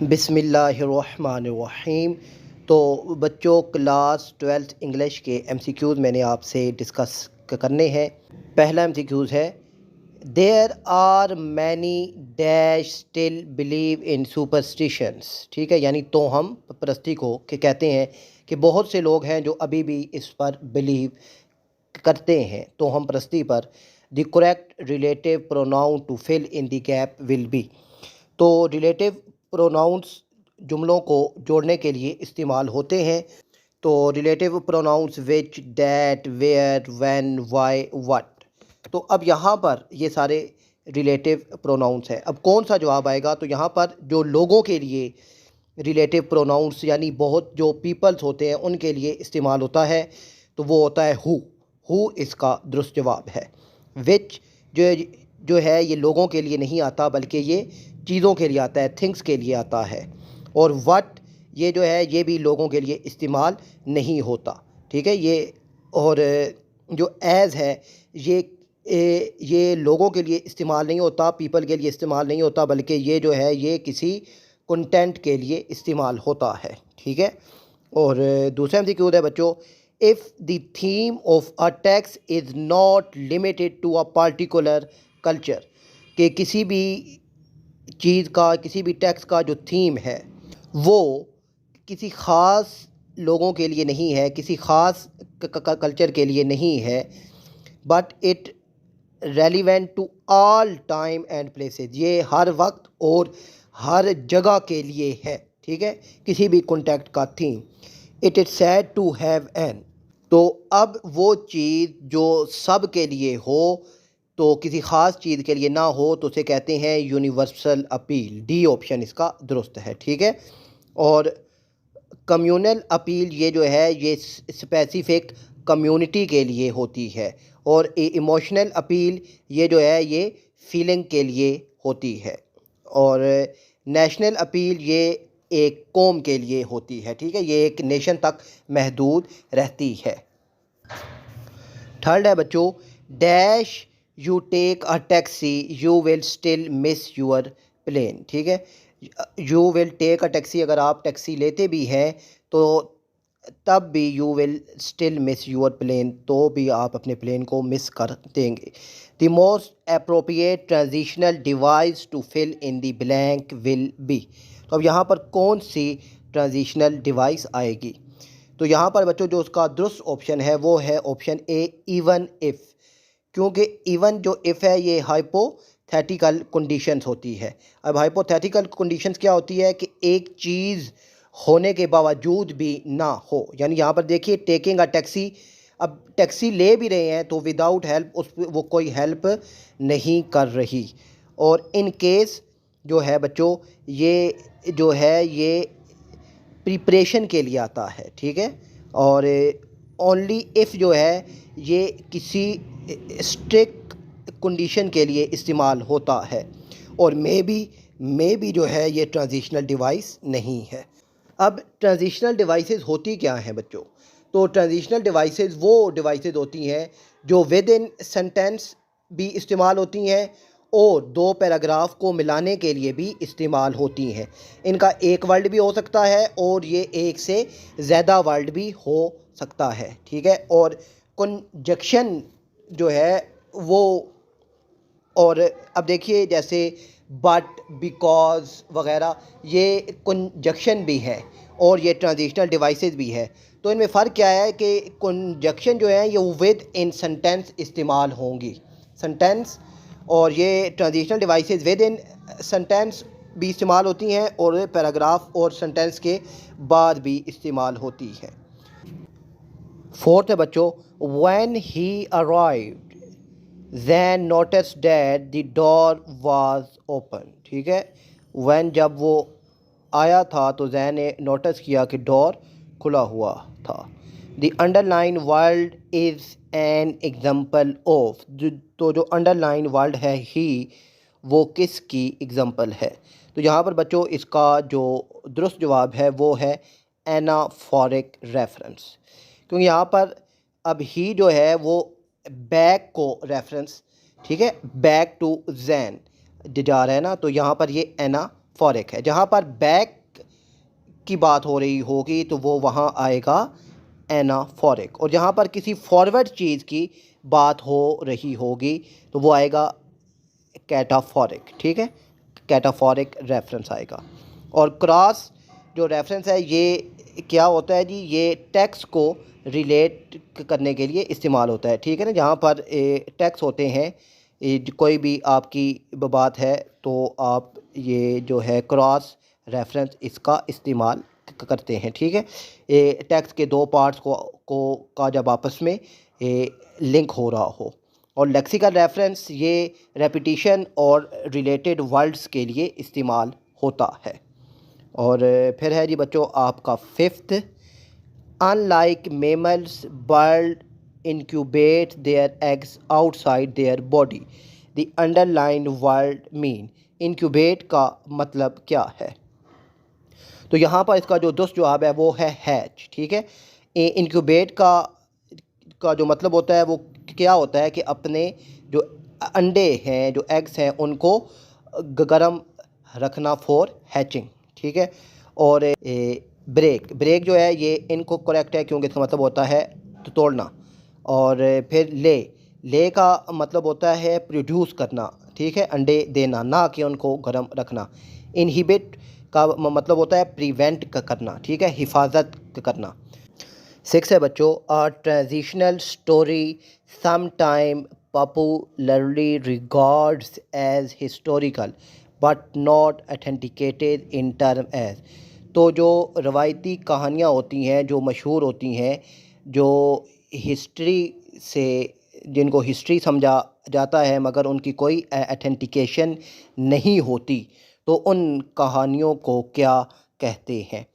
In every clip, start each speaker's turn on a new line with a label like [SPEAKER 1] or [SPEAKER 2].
[SPEAKER 1] बिस्मिल्लाहिर्रहमानिर्रहीम। तो बच्चों, क्लास 12th इंग्लिश के एमसीक्यूज़ मैंने आपसे डिस्कस करने हैं। पहला एमसीक्यूज़ है, there are many dash still believe in superstitions. ठीक है, यानी तो हम परस्ती को कहते हैं कि बहुत से लोग हैं जो अभी भी इस पर बिलीव करते हैं, तो हम परस्ती पर। The correct relative pronoun to fill in the gap will be. तो रिलेटिव प्रोनाउंस जुमलों को जोड़ने के लिए इस्तेमाल होते हैं। तो relative pronouns which, that, where, when, why, what. तो अब यहाँ पर ये सारे रिलेटिव प्रोनाउंस हैं। अब कौन सा जवाब आएगा? तो यहाँ पर जो लोगों के लिए रिलेटिव प्रोनाउंस यानी बहुत जो पीपल्स होते हैं उनके लिए इस्तेमाल होता है, तो वो होता है हु इसका दुरुस्त जवाब है। विच जो जो है ये लोगों के लिए नहीं आता, बल्कि ये चीज़ों के लिए आता है, थिंग्स के लिए आता है। और व्हाट ये जो है ये भी लोगों के लिए इस्तेमाल नहीं होता। ठीक है, ये और जो एज़ है ये लोगों के लिए इस्तेमाल नहीं होता, पीपल के लिए इस्तेमाल नहीं होता, बल्कि ये जो है ये किसी कंटेंट के लिए इस्तेमाल होता है। ठीक है, और दूसरा एमसीक्यू है बच्चों, if the theme of a text is not limited to a particular culture, कि किसी भी चीज़ का, किसी भी टेक्स्ट का जो थीम है वो किसी ख़ास लोगों के लिए नहीं है, किसी ख़ास कल्चर के लिए नहीं है, but it relevant to all time and places, ये हर वक्त और हर जगह के लिए है। ठीक है, किसी भी कॉन्टेक्ट का theme. It is said to have an. तो अब वो चीज़ जो सब के लिए हो, तो किसी ख़ास चीज़ के लिए ना हो, तो उसे कहते हैं यूनिवर्सल अपील। डी ऑप्शन इसका दुरुस्त है। ठीक है, और कम्युनल अपील ये जो है ये स्पेसिफिक कम्युनिटी के लिए होती है, और इमोशनल अपील ये जो है ये फीलिंग के लिए होती है, और नेशनल अपील ये एक कौम के लिए होती है। ठीक है, ये एक नेशन तक महदूद रहती है। थर्ड है बच्चों, dash you take a taxi you will still miss your plane. ठीक है, you will take a taxi, अगर आप टैक्सी लेते भी हैं तो तब भी you will still miss your plane, तो भी आप अपने प्लेन को मिस कर देंगे। The most appropriate transitional device to fill in the blank will be. तो अब यहाँ पर कौन सी ट्रांजिशनल डिवाइस आएगी? तो यहाँ पर बच्चों जो उसका दुरुस्त ऑप्शन है वो है ऑप्शन ए, इवन इफ़। क्योंकि इवन जो इफ़ है ये हाइपोथेटिकल कंडीशंस होती है। अब हाइपोथेटिकल कंडीशंस क्या होती है कि एक चीज़ होने के बावजूद भी ना हो। यानी यहाँ पर देखिए, टेकिंग अ टैक्सी, अब टैक्सी ले भी रहे हैं तो विदाउट हेल्प, उस वो कोई हेल्प नहीं कर रही। और इन केस जो है बच्चों ये जो है ये प्रिपरेशन के लिए आता है। ठीक है, और ओनली इफ़ जो है ये किसी स्ट्रिक्ट कंडीशन के लिए इस्तेमाल होता है, और मे बी जो है ये ट्रांजिशनल डिवाइस नहीं है। अब ट्रांजिशनल डिवाइसेस होती क्या हैं बच्चों? तो ट्रांजिशनल डिवाइसेस वो डिवाइसेस होती हैं जो विद इन सेंटेंस भी इस्तेमाल होती हैं और दो पैराग्राफ को मिलाने के लिए भी इस्तेमाल होती हैं। इनका एक वर्ड भी हो सकता है और ये एक से ज़्यादा वर्ड भी हो सकता है। ठीक है, और कंजक्शन जो है वो, और अब देखिए जैसे बट, बिकॉज वगैरह ये कंजक्शन भी है और ये ट्रांजिशनल डिवाइसेस भी है। तो इनमें फ़र्क क्या है कि कंजक्शन जो है ये विद इन सेंटेंस इस्तेमाल होंगी, सेंटेंस, और ये transitional devices with in sentence भी इस्तेमाल होती हैं और पैराग्राफ और सेंटेंस के बाद भी इस्तेमाल होती हैं। फोर्थ है बच्चों, when he arrived Then noticed that the door was open। ठीक है, when जब वो आया था तो जैन ने नोटिस किया कि डोर खुला हुआ था। The underlined word is an example of। तो जो underlined word है ही, वो किसकी एग्जाम्पल है? तो यहाँ पर बच्चों इसका जो दुरुस्त जवाब है वो है एनाफोरिक रेफरेंस। क्योंकि यहाँ पर अब ही जो है वो बैक को रेफरेंस, ठीक है, बैक टू जैन जा रहा है ना, तो यहाँ पर ये एना फॉरिक है। जहाँ पर बैक की बात हो रही होगी तो वो वहाँ आएगा एनाफोरिक, और जहाँ पर किसी फॉरवर्ड चीज़ की बात हो रही होगी तो वो आएगा कैटाफोरिक। ठीक है, कैटाफोरिक रेफरेंस आएगा। और क्रॉस जो रेफरेंस है ये क्या होता है जी, ये टेक्स्ट को रिलेट करने के लिए इस्तेमाल होता है। ठीक है ना, जहाँ पर टेक्स्ट होते हैं, कोई भी आपकी बात है तो आप ये जो है क्रॉस रेफरेंस इसका इस्तेमाल करते हैं। ठीक है, ये टेक्स्ट के दो पार्ट्स को का जब आपस में लिंक हो रहा हो। और लेक्सिकल रेफरेंस ये रेपिटिशन और रिलेटेड वर्ड्स के लिए इस्तेमाल होता है। और फिर है जी बच्चों आपका fifth, unlike mammals bird incubate their eggs outside their body, the underlined word mean। incubate का मतलब क्या है? तो यहाँ पर इसका जो दुरुस्त जवाब है वो है हैच। ठीक है, इंक्यूबेट का जो मतलब होता है वो क्या होता है कि अपने जो अंडे हैं, जो एग्स हैं, उनको गर्म रखना फॉर हैचिंग। ठीक है, और ब्रेक जो है ये इनको करेक्ट है क्योंकि इसका मतलब होता है तो तोड़ना। और फिर ले का मतलब होता है प्रोड्यूस करना। ठीक है, अंडे देना, ना कि उनको गर्म रखना। इनहिबिट का मतलब होता है प्रिवेंट करना। ठीक है, हिफाजत करना। सिक्स है बच्चों, a transitional story sometime popularly regards as historical but not authenticated in term age. तो जो रवायती कहानियाँ होती हैं, जो मशहूर होती हैं, जो हिस्ट्री से जिनको हिस्ट्री समझा जाता है मगर उनकी कोई ऑथेंटिकेशन नहीं होती, तो उन कहानियों को क्या कहते हैं?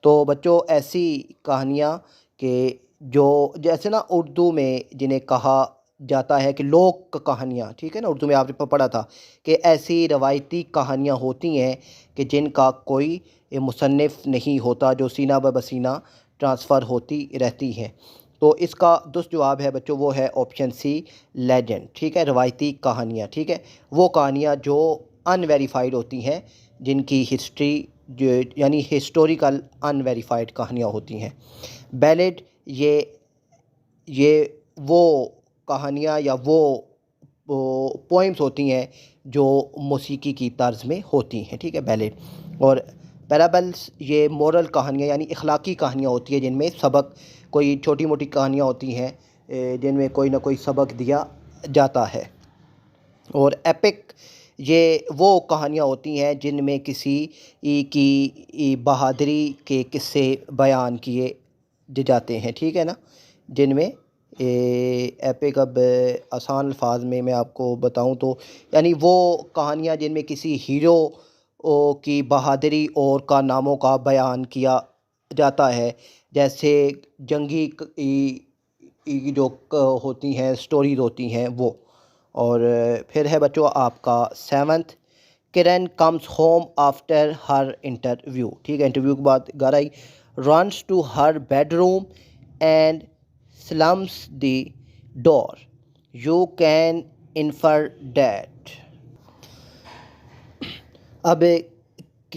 [SPEAKER 1] तो बच्चों ऐसी कहानियाँ के जो जैसे ना उर्दू में जिन्हें कहा जाता है कि लोक कहानियाँ। ठीक है ना, उर्दू में आपने पढ़ा था कि ऐसी रवायती कहानियाँ होती हैं कि जिनका कोई मुसन्निफ़ नहीं होता, जो सीना ब सीना ट्रांसफ़र होती रहती हैं। तो इसका दुरुस्त जवाब है बच्चों वो है ऑप्शन सी, लेजेंड। ठीक है, रवायती कहानियाँ। ठीक है, वो कहानियाँ जो अनवेरीफाइड होती हैं, जिनकी हिस्ट्री जो यानी हिस्टोरिकल अनवेरीफाइड कहानियाँ होती हैं। बैलेड ये वो कहानियाँ या वो पोइम्स होती हैं जो मौसीकी की तर्ज में होती हैं। ठीक है, बैलेड। और पैराबल्स ये मोरल कहानियाँ यानी इखलाकी कहानियाँ होती है, जिनमें सबक, कोई छोटी मोटी कहानियाँ होती हैं जिनमें कोई ना कोई सबक दिया जाता है। और एपिक ये वो कहानियाँ होती हैं जिनमें किसी की बहादुरी के किस्से बयान किए जाते हैं। ठीक है ना, जिनमें एपिक, अब आसान अल्फाज में मैं आपको बताऊं तो यानी वो कहानियाँ जिनमें किसी हीरो की बहादुरी और कारनामों का बयान किया जाता है, जैसे जंगी जो होती हैं, स्टोरीज होती हैं वो। और फिर है बच्चों आपका seventh, Kiran comes home after her interview. ठीक है, इंटरव्यू के बाद घर आई, runs to her bedroom and slams the door, you can infer that। अब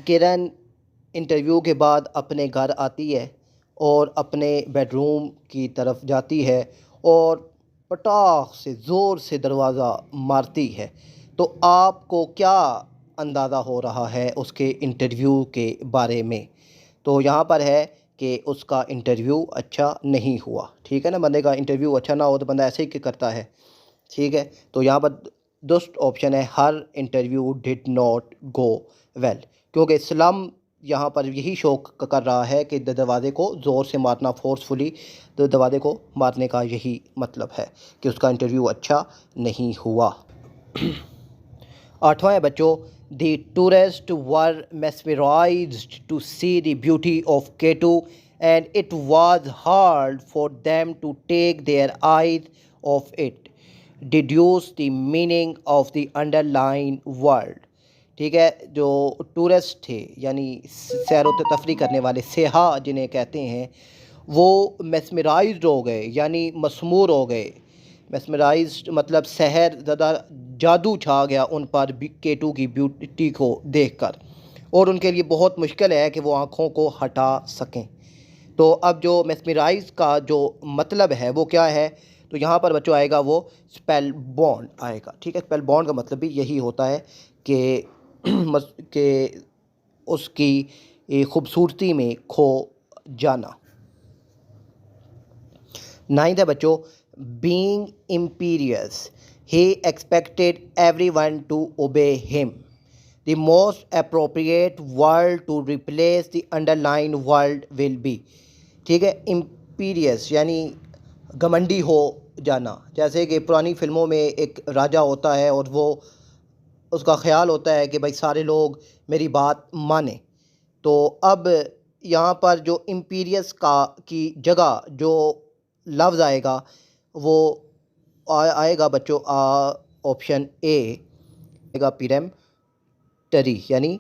[SPEAKER 1] किरण इंटरव्यू के बाद अपने घर आती है और अपने बेडरूम की तरफ जाती है और पटाख से ज़ोर से दरवाज़ा मारती है। तो आपको क्या अंदाज़ा हो रहा है उसके इंटरव्यू के बारे में? तो यहाँ पर है कि उसका इंटरव्यू अच्छा नहीं हुआ। ठीक है ना, बंदे का इंटरव्यू अच्छा ना हो तो बंदा ऐसे ही करता है। ठीक है, तो यहाँ पर दुरुस्त ऑप्शन है her interview did not go well, क्योंकि स्लम यहाँ पर यही शो कर रहा है कि दरवाज़े को ज़ोर से मारना, फोर्सफुली तो दरवाज़े को मारने का यही मतलब है कि उसका इंटरव्यू अच्छा नहीं हुआ। आठवां है बच्चों, the tourists were mesmerized to see the beauty of Ketu and it was hard for them to take their eyes off it, deduce the meaning of the underlying word। ठीक है, जो टूरिस्ट थे यानी सैर व तफरी करने वाले सियाह जिन्हें कहते हैं, वो मेस्मराइज्ड हो गए यानी मसमूर हो गए। मेस्मराइज्ड मतलब सहर ज़्यादा जादू छा गया उन पर केटू की ब्यूटी को देखकर। और उनके लिए बहुत मुश्किल है कि वो आँखों को हटा सकें। तो अब जो मेस्मराइज़ का जो मतलब है वो क्या है, तो यहाँ पर बच्चों आएगा वो स्पेल बॉन्ड आएगा, ठीक है। स्पेल बॉन्ड का मतलब भी यही होता है कि कि उसकी खूबसूरती में खो जाना। 9th है बच्चों, being imperious, he expected everyone to obey him. The most appropriate word to replace the underlined word will be, ठीक है। इम्पीरियस यानी घमंडी हो जाना। जैसे कि पुरानी फिल्मों में एक राजा होता है और वो उसका ख्याल होता है कि भाई सारे लोग मेरी बात माने। तो अब यहाँ पर जो इम्पीरियस का की जगह जो लफ्ज़ आएगा वो आएगा बच्चों ऑप्शन ए आएगा पिरेम्पटरी, यानी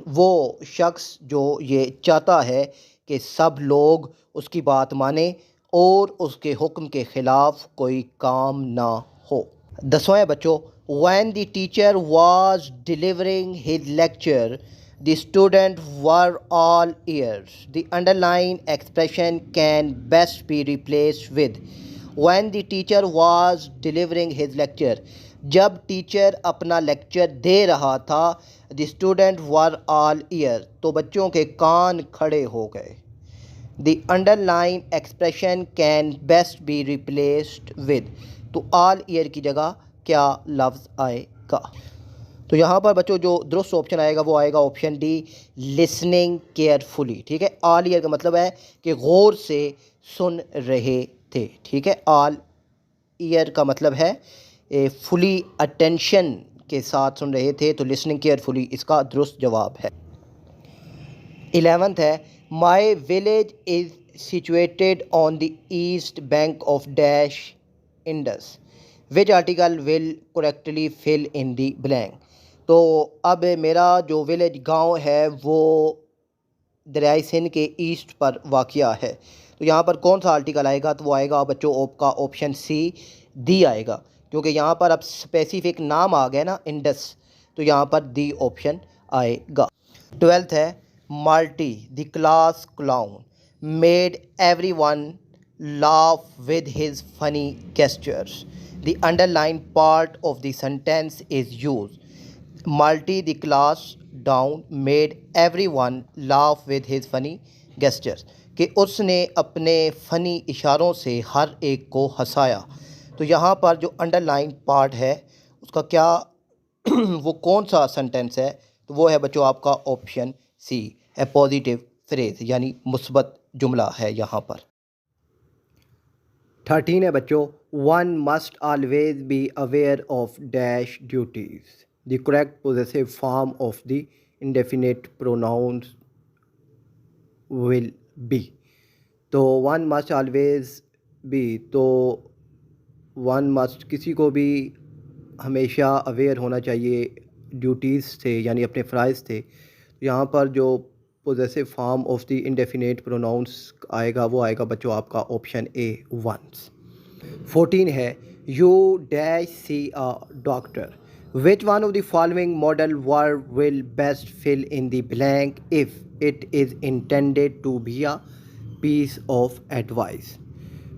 [SPEAKER 1] वो शख्स जो ये चाहता है कि सब लोग उसकी बात माने और उसके हुक्म के ख़िलाफ़ कोई काम ना हो। 10वां है बच्चों, when the teacher was delivering his lecture the students were all ears. The underlined expression can best be replaced with when the teacher was delivering his lecture. जब टीचर अपना लेक्चर दे रहा था the students were all ears, तो बच्चों के कान खड़े हो गए। The underlined expression can best be replaced with, तो all ear की जगह क्या लफ्ज़ आएगा। तो यहाँ पर बच्चों जो दुरुस्त ऑप्शन आएगा वो आएगा ऑप्शन डी, लिसनिंग केयरफुली, ठीक है। ऑल ईयर का मतलब है कि गौर से सुन रहे थे, ठीक है। ऑल ईयर का मतलब है फुली अटेंशन के साथ सुन रहे थे, तो लिसनिंग केयरफुली इसका दुरुस्त जवाब है। 11th है, my village is situated on the east bank of dash Indus, which article will correctly fill in the blank. तो अब मेरा जो विलेज गांव है वो दरियाई सिंध के ईस्ट पर वाक़या है, तो यहाँ पर कौन सा आर्टिकल आएगा, तो वो आएगा बच्चों आपका ऑप्शन सी दी आएगा, क्योंकि यहाँ पर अब स्पेसिफिक नाम आ गया ना इंडस, तो यहाँ पर दी ऑप्शन आएगा। 12th है, Marty the class clown made everyone laugh with his funny gestures. The underlined part of the sentence is used. Marty the class down made everyone laugh with his funny gestures. कि उसने अपने funny इशारों से हर एक को हंसाया। तो यहाँ पर जो अंडरलाइन पार्ट है उसका क्या वो कौन सा सेंटेंस है, तो वो है बच्चों आपका option C, a positive phrase, यानी मुस्बत जुमला है यहाँ पर। 13 है बच्चों, one must always be aware of dash duties. The correct possessive form of the indefinite pronouns will be. तो वन मस्ट ऑलवेज बी, तो वन मस्ट किसी को भी हमेशा अवेयर होना चाहिए ड्यूटीज़ से, यानी अपने फ़राइज़ से। यहाँ पर जो possessive form of the indefinite pronouns आएगा वो आएगा बच्चों आपका ऑप्शन ए, वंस। 14 है, you dash see a doctor, which one of the following modal verb will best fill in the blank if it is intended to be a piece of advice.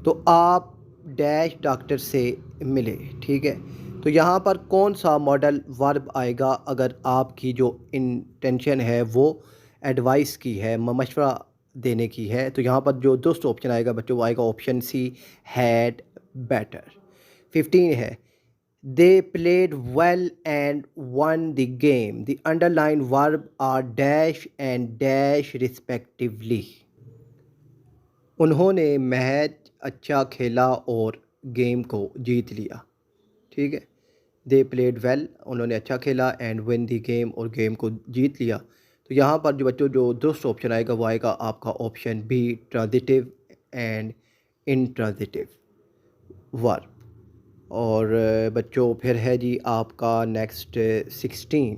[SPEAKER 1] तो आप dash doctor से मिले, ठीक है। तो यहाँ पर कौन सा मॉडल वर्ब आएगा अगर आपकी जो इंटेंशन है वो एडवाइस की है, मशवरा देने की है। तो यहाँ पर जो दुरुस्त ऑप्शन आएगा बच्चों वो आएगा ऑप्शन सी, हैड बेटर। 15 है, they played well and won the game, the underline verb are dash and dash respectively. उन्होंने मैच अच्छा खेला और गेम को जीत लिया, ठीक है। दे प्लेड वेल, उन्होंने अच्छा खेला, एंड विन द गेम, और गेम को जीत लिया। तो यहाँ पर जो बच्चों जो दुरुस्त ऑप्शन आएगा वो आएगा आपका option B, transitive and intransitive verb. और बच्चों फिर है जी आपका next 16,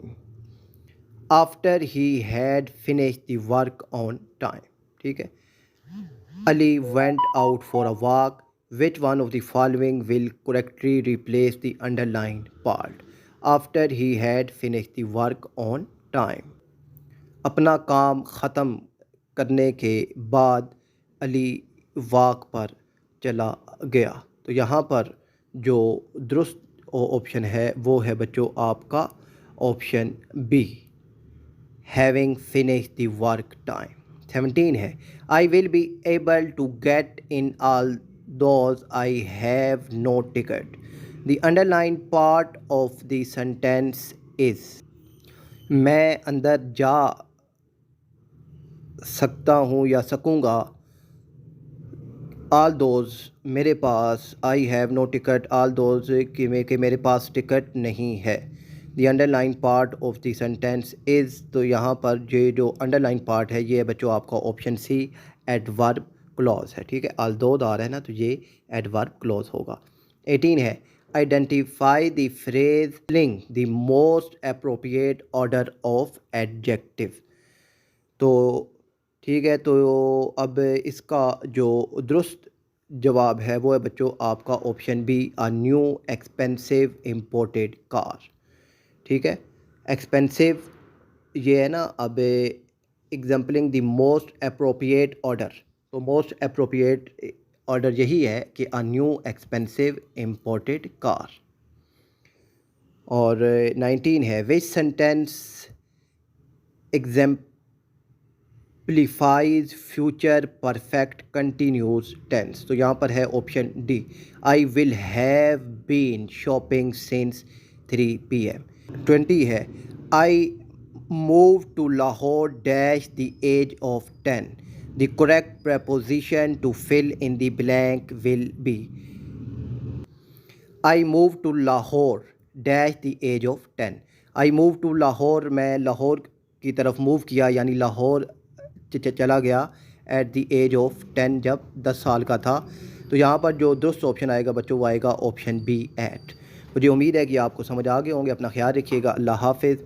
[SPEAKER 1] after he had finish the work on time, ठीक है। Ali went out for a walk. Which one of the following will correctly replace the underlined part? After he had finished the work on time. अपना काम ख़त्म करने के बाद Ali walk पर चला गया। तो यहाँ पर जो दुरुस्त ऑप्शन है वो है बच्चों आपका option B, having finish the work time. 17 है, I will be able to get in all those I have no ticket. The underline part of the sentence is, मैं अंदर जा सकता हूँ या सकूँगा, आल दोज मेरे पास, I have no ticket, although कि मेरे पास टिकट नहीं है। The underline part of the sentence is, तो यहाँ पर ये जो अंडरलाइन पार्ट है ये है बच्चों आपका ऑप्शन सी, एडवर्ब क्लॉज है। ठीक है, आल दो आ रहा है ना, तो ये एडवर्ब क्लॉज होगा। 18 है, आइडेंटिफाई द फ्रेज लिंग the most appropriate order of adjective. तो ठीक है, तो अब इसका जो दुरुस्त जवाब है वो है बच्चों आपका option b, a new expensive imported car. ठीक है, एक्सपेंसिव ये है ना, अब exemplifying the most appropriate order, तो मोस्ट अप्रोप्रिएट ऑर्डर यही है कि a new expensive imported car. और 19 है, which sentence exemplifies future perfect continuous tense. तो यहाँ पर है option d, I will have been shopping since 3 PM। 20 है, I move to Lahore dash the age of 10। The correct preposition to fill in the blank will be, I move to Lahore dash the age of 10। I move to Lahore, मैं लाहौर की तरफ move किया यानी लाहौर चला गया at the age of 10, जब 10 साल का था। तो यहाँ पर जो दुरुस्त ऑप्शन आएगा बच्चों वो आएगा ऑप्शन बी, एट। मुझे उम्मीद है कि आपको समझ आ गए होंगे। अपना ख्याल रखिएगा। अल्लाह हाफिज़।